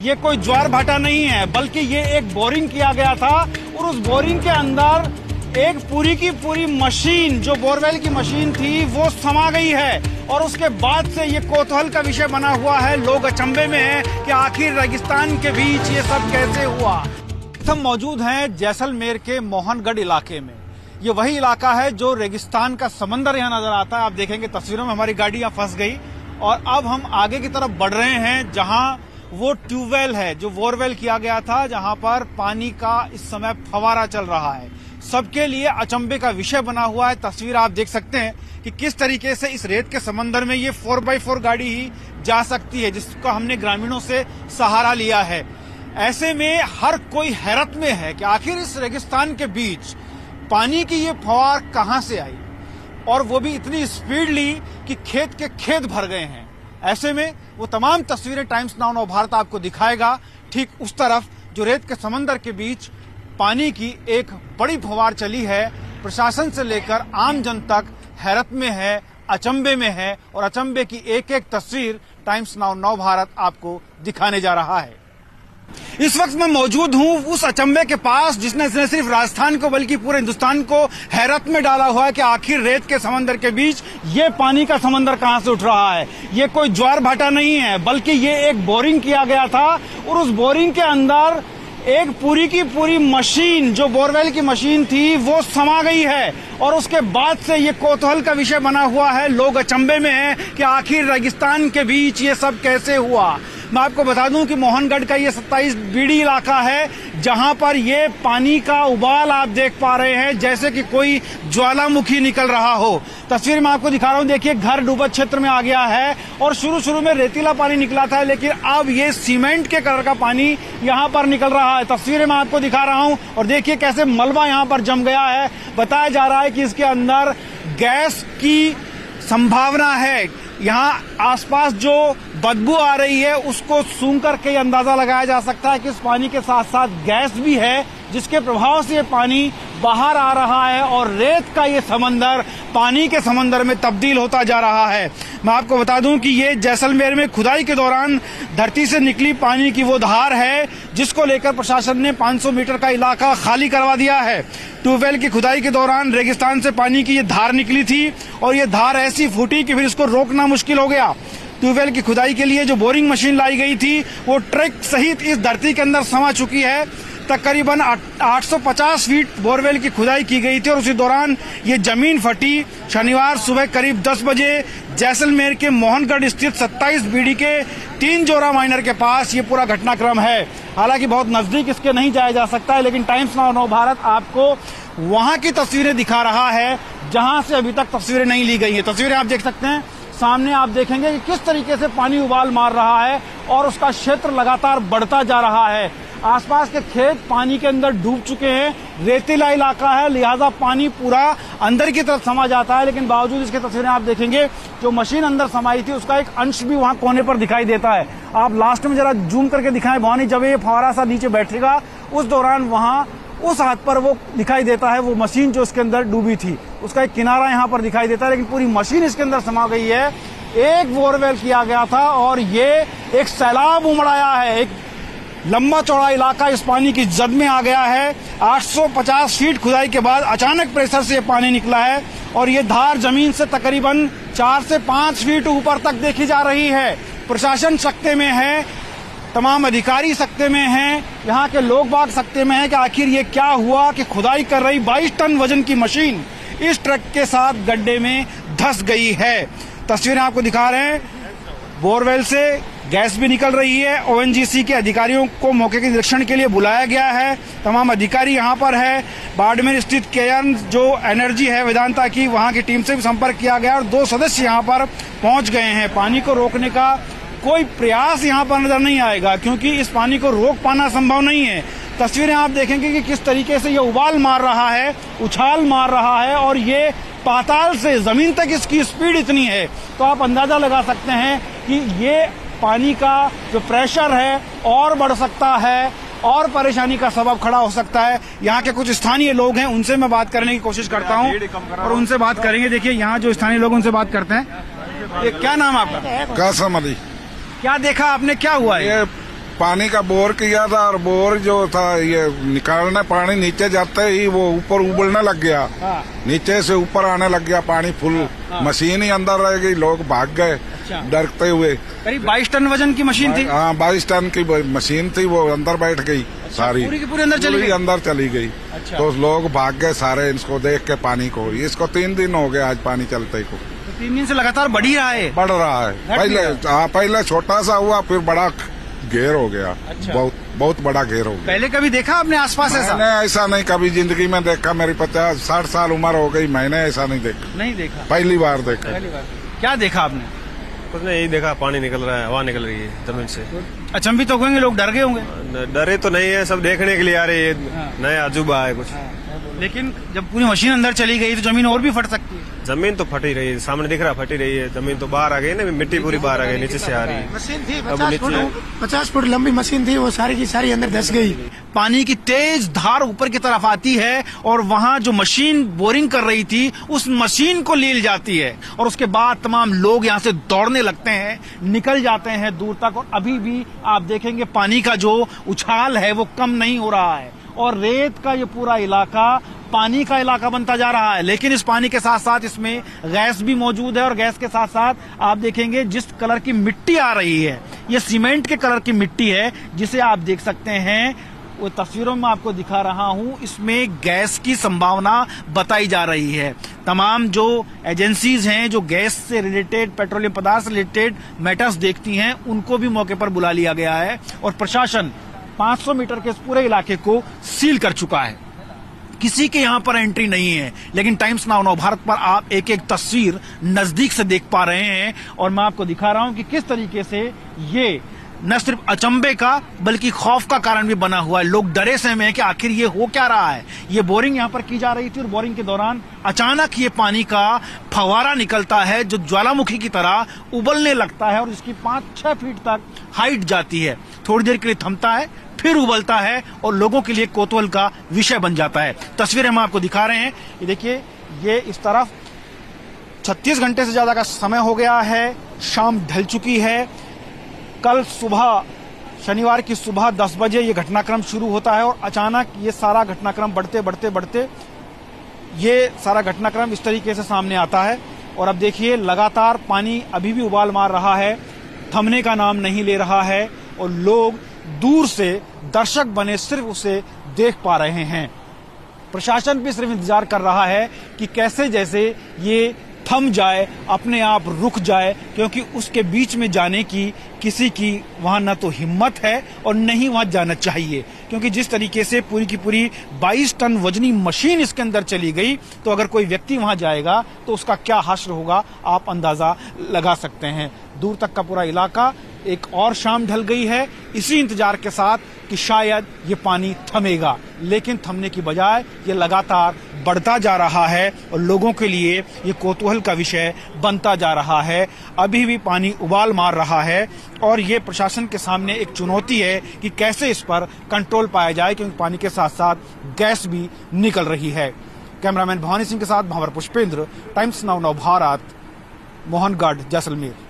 ये कोई ज्वार भाटा नहीं है, बल्कि ये एक बोरिंग किया गया था और उस बोरिंग के अंदर एक पूरी की पूरी मशीन, जो बोरवेल की मशीन थी, वो समा गई है। और उसके बाद से ये कौतूहल का विषय बना हुआ है। लोग अचंभे में हैं कि आखिर रेगिस्तान के बीच ये सब कैसे हुआ। हम मौजूद हैं जैसलमेर के मोहनगढ़ इलाके में। ये वही इलाका है जो रेगिस्तान का समंदर यहाँ नजर आता है। आप देखेंगे तस्वीरों में हमारी गाड़ी यहाँ फंस गई और अब हम आगे की तरफ बढ़ रहे हैं, जहाँ वो ट्यूबवेल है जो बोरवेल किया गया था, जहां पर पानी का इस समय फवारा चल रहा है। सबके लिए अचंभे का विषय बना हुआ है। तस्वीर आप देख सकते हैं कि किस तरीके से इस रेत के समंदर में ये 4x4 गाड़ी ही जा सकती है, जिसका हमने ग्रामीणों से सहारा लिया है। ऐसे में हर कोई हैरत में है कि आखिर इस रेगिस्तान के बीच पानी की ये फवार कहां से आई, और वो भी इतनी स्पीडली कि खेत के खेत भर गए हैं। ऐसे में वो तमाम तस्वीरें टाइम्स नाउ नवभारत आपको दिखाएगा। ठीक उस तरफ जो रेत के समंदर के बीच पानी की एक बड़ी फवार चली है, प्रशासन से लेकर आम जन तक हैरत में है, अचंभे में है, और अचंभे की एक एक तस्वीर टाइम्स नाउ नवभारत आपको दिखाने जा रहा है। इस वक्त मैं मौजूद हूं उस अचंभे के पास जिसने न सिर्फ राजस्थान को बल्कि पूरे हिंदुस्तान को हैरत में डाला हुआ है कि आखिर रेत के समंदर के बीच ये पानी का समंदर कहां से उठ रहा है। ये कोई ज्वार भाटा नहीं है, बल्कि ये एक बोरिंग किया गया था और उस बोरिंग के अंदर एक पूरी की पूरी मशीन, जो बोरवेल की मशीन थी, वो समा गई है। और उसके बाद से ये कौतूहल का विषय बना हुआ है। लोग अचंभे में हैं कि आखिर रेगिस्तान के बीच ये सब कैसे हुआ। मैं आपको बता दूं कि मोहनगढ़ का ये 27 बीडी इलाका है, जहां पर ये पानी का उबाल आप देख पा रहे हैं, जैसे कि कोई ज्वालामुखी निकल रहा हो। तस्वीर में आपको दिखा रहा हूं, देखिए घर डूबत क्षेत्र में आ गया है और शुरू में रेतीला पानी निकला था, लेकिन अब ये सीमेंट के कलर का पानी यहां पर निकल रहा है। तस्वीरें मैं आपको दिखा रहा हूं और देखिए कैसे मलबा यहां पर जम गया है। बताया जा रहा है कि इसके अंदर गैस की संभावना है। यहाँ आसपास जो बदबू आ रही है उसको सूंघ करके अंदाजा लगाया जा सकता है कि इस पानी के साथ साथ गैस भी है, जिसके प्रभाव से ये पानी बाहर आ रहा है और रेत का ये समंदर पानी के समंदर में तब्दील होता जा रहा है। मैं आपको बता दूं कि ये जैसलमेर में खुदाई के दौरान धरती से निकली पानी की वो धार है, जिसको लेकर प्रशासन ने 500 मीटर का इलाका खाली करवा दिया है। ट्यूबवेल की खुदाई के दौरान रेगिस्तान से पानी की ये धार निकली थी और ये धार ऐसी फूटी कि फिर इसको रोकना मुश्किल हो गया। ट्यूबवेल की खुदाई के लिए जो बोरिंग मशीन लाई गई थी वो ट्रक सहित इस धरती के अंदर समा चुकी है। तकरीबन 850 फीट बोरवेल की खुदाई की गई थी और उसी दौरान ये जमीन फटी। शनिवार सुबह करीब 10 बजे जैसलमेर के मोहनगढ़ स्थित 27 बीडी के 3 जोरा माइनर के पास ये पूरा घटनाक्रम है। हालांकि बहुत नजदीक इसके नहीं जाया जा सकता है, लेकिन टाइम्स नाउ नवभारत आपको वहां की तस्वीरें दिखा रहा है जहां से अभी तक तस्वीरें नहीं ली गई हैं। तस्वीरें आप देख सकते हैं, सामने आप देखेंगे कि किस तरीके से पानी उबाल मार रहा है और उसका क्षेत्र लगातार बढ़ता जा रहा है। आसपास के खेत पानी के अंदर डूब चुके हैं। रेतीला इलाका है, लिहाजा पानी पूरा अंदर की तरफ समा जाता है, लेकिन बावजूद इसके तस्वीरें आप देखेंगे जो मशीन अंदर समाई थी उसका एक अंश भी वहां कोने पर दिखाई देता है। आप लास्ट में जरा जूम करके दिखाएं भवानी, जब ये फवारा सा नीचे बैठेगा उस दौरान वहां उस हाथ पर वो दिखाई देता है, वो मशीन जो इसके अंदर डूबी थी उसका एक किनारा यहाँ पर दिखाई देता है, लेकिन पूरी मशीन इसके अंदर समा गई है। एक बोरवेल किया गया था और ये एक सैलाब उमड़ाया है। एक लंबा चौड़ा इलाका इस पानी की जद में आ गया है। 850 फीट खुदाई के बाद अचानक प्रेशर से ये पानी निकला है और ये धार जमीन से तकरीबन 4 से 5 फीट ऊपर तक देखी जा रही है। प्रशासन सकते में है, तमाम अधिकारी सकते में हैं, यहाँ के लोग बाग सकते में हैं कि आखिर ये क्या हुआ कि खुदाई कर रही 22 टन वजन की मशीन इस ट्रक के साथ गड्ढे में धंस गई है। तस्वीरें आपको दिखा रहे हैं, बोरवेल से गैस भी निकल रही है। ओएनजीसी के अधिकारियों को मौके के निरीक्षण के लिए बुलाया गया है। तमाम अधिकारी यहाँ पर है। बाड़मेर स्थित केयर्न जो एनर्जी है वेदांता की, वहाँ की टीम से भी संपर्क किया गया और 2 सदस्य यहाँ पर पहुँच गए हैं। पानी को रोकने का कोई प्रयास यहाँ पर नजर नहीं आएगा, क्योंकि इस पानी को रोक पाना संभव नहीं है। तस्वीरें आप देखेंगे कि किस तरीके से ये उबाल मार रहा है, उछाल मार रहा है और ये पाताल से जमीन तक इसकी स्पीड इतनी है, तो आप अंदाजा लगा सकते हैं कि ये पानी का जो प्रेशर है और बढ़ सकता है और परेशानी का सबब खड़ा हो सकता है। यहाँ के कुछ स्थानीय लोग हैं, उनसे मैं बात करने की कोशिश करता हूँ और उनसे बात करेंगे। देखिए यहाँ जो स्थानीय लोग उनसे बात करते हैं। क्या नाम आपका? कासम अली। क्या देखा आपने, क्या हुआ है? ये पानी का बोर किया था और बोर जो था ये निकालना पानी नीचे जाते ही वो ऊपर उबलने लग गया। हाँ। नीचे से ऊपर आने लग गया पानी फुल। हाँ। मशीन ही अंदर रह गई, लोग भाग गए डरते हुए। करीब 22 टन वजन की मशीन थी। हाँ 22 टन की मशीन थी, वो अंदर बैठ गई सारी, पूरी की पूरी अंदर चली गई। अंदर चली गई। अच्छा। तो लोग भाग गए सारे इसको देख के पानी को। इसको 3 दिन हो गए आज पानी चलते को। तो 3 दिन से लगातार बढ़ ही रहा है। बढ़ रहा है। पहले छोटा सा हुआ, फिर बड़ा घेर हो गया। अच्छा। बहुत बड़ा घेर हो गया। पहले कभी देखा आपने आसपास ऐसा? मैंने ऐसा नहीं कभी जिंदगी में देखा। मेरी 50-60 साल उम्र हो गई, मैंने ऐसा नहीं देखा। नहीं देखा, पहली बार देखा। पहली बार। क्या देखा आपने? कुछ नहीं, यही देखा पानी निकल रहा है, हवा निकल रही है जमीन से। अचंभित तो होंगे लोग, डर गए होंगे। डरे तो नहीं है, सब देखने के लिए आ रहे हैं। हाँ। नया अजूबा है कुछ। लेकिन जब पूरी मशीन अंदर चली गई तो जमीन और भी फट सकती है। जमीन तो फटी रही है, सामने दिख रहा फटी रही है। जमीन तो बाहर आ गई ना, मिट्टी पूरी बाहर आ गई, नीचे से आ रही है। मशीन थी अब नीचे 50 फुट लंबी मशीन थी, वो सारी की सारी अंदर धस गई। पानी की तेज धार ऊपर की तरफ आती है और वहां जो मशीन बोरिंग कर रही थी उस मशीन को ले जाती है और उसके बाद तमाम लोग यहां से दौड़ने लगते हैं, निकल जाते हैं दूर तक। और अभी भी आप देखेंगे पानी का जो उछाल है वो कम नहीं हो रहा है और रेत का ये पूरा इलाका पानी का इलाका बनता जा रहा है। लेकिन इस पानी के साथ साथ इसमें गैस भी मौजूद है और गैस के साथ साथ आप देखेंगे जिस कलर की मिट्टी आ रही है ये सीमेंट के कलर की मिट्टी है, जिसे आप देख सकते हैं। वो तस्वीरों में आपको दिखा रहा हूं, इसमें गैस की संभावना बताई जा रही है। तमाम जो एजेंसीज हैं जो गैस से रिलेटेड, पेट्रोलियम पदार्थ से रिलेटेड मैटर्स देखती हैं, उनको भी मौके पर बुला लिया गया है और प्रशासन 500 मीटर के इस पूरे इलाके को सील कर चुका है। किसी के यहां पर एंट्री नहीं है। लेकिन टाइम्स नाउ नव भारत पर आप एक एक तस्वीर नजदीक से देख पा रहे हैं और मैं आपको दिखा रहा हूं कि किस तरीके से ये न सिर्फ अचंभे का बल्कि खौफ का कारण भी बना हुआ है। लोग डरे सहमे हैं कि आखिर ये हो क्या रहा है। ये बोरिंग यहां पर की जा रही थी और बोरिंग के दौरान अचानक ये पानी का फवारा निकलता है जो ज्वालामुखी की तरह उबलने लगता है और इसकी 5-6 फीट तक हाइट जाती है। थोड़ी देर के लिए थमता है, फिर उबलता है और लोगों के लिए कौतूहल का विषय बन जाता है। तस्वीरें हम आपको दिखा रहे हैं। ये देखिए, ये इस तरफ 36 घंटे से ज्यादा का समय हो गया है, शाम ढल चुकी है। कल सुबह, शनिवार की सुबह 10 बजे ये घटनाक्रम शुरू होता है और अचानक ये सारा घटनाक्रम बढ़ते ये सारा घटनाक्रम इस तरीके से सामने आता है। और अब देखिए, लगातार पानी अभी भी उबाल मार रहा है, थमने का नाम नहीं ले रहा है और लोग दूर से दर्शक बने सिर्फ उसे देख पा रहे हैं। प्रशासन भी सिर्फ इंतजार कर रहा है कि कैसे जैसे ये थम जाए, अपने आप रुक जाए, क्योंकि उसके बीच में जाने की किसी की वहां न तो हिम्मत है और न ही वहां जाना चाहिए। क्योंकि जिस तरीके से पूरी की पूरी 22 टन वजनी मशीन इसके अंदर चली गई, तो अगर कोई व्यक्ति वहां जाएगा तो उसका क्या हश्र होगा आप अंदाजा लगा सकते हैं। दूर तक का पूरा इलाका, एक और शाम ढल गई है इसी इंतजार के साथ कि शायद ये पानी थमेगा, लेकिन थमने की बजाय ये लगातार बढ़ता जा रहा है और लोगों के लिए ये कौतूहल का विषय बनता जा रहा है। अभी भी पानी उबाल मार रहा है और ये प्रशासन के सामने एक चुनौती है कि कैसे इस पर कंट्रोल पाया जाए, क्योंकि पानी के साथ साथ गैस भी निकल रही है। कैमरामैन भवानी सिंह के साथ भावर पुष्पेंद्र, टाइम्स नाउ नव भारत, मोहनगढ़, जैसलमेर।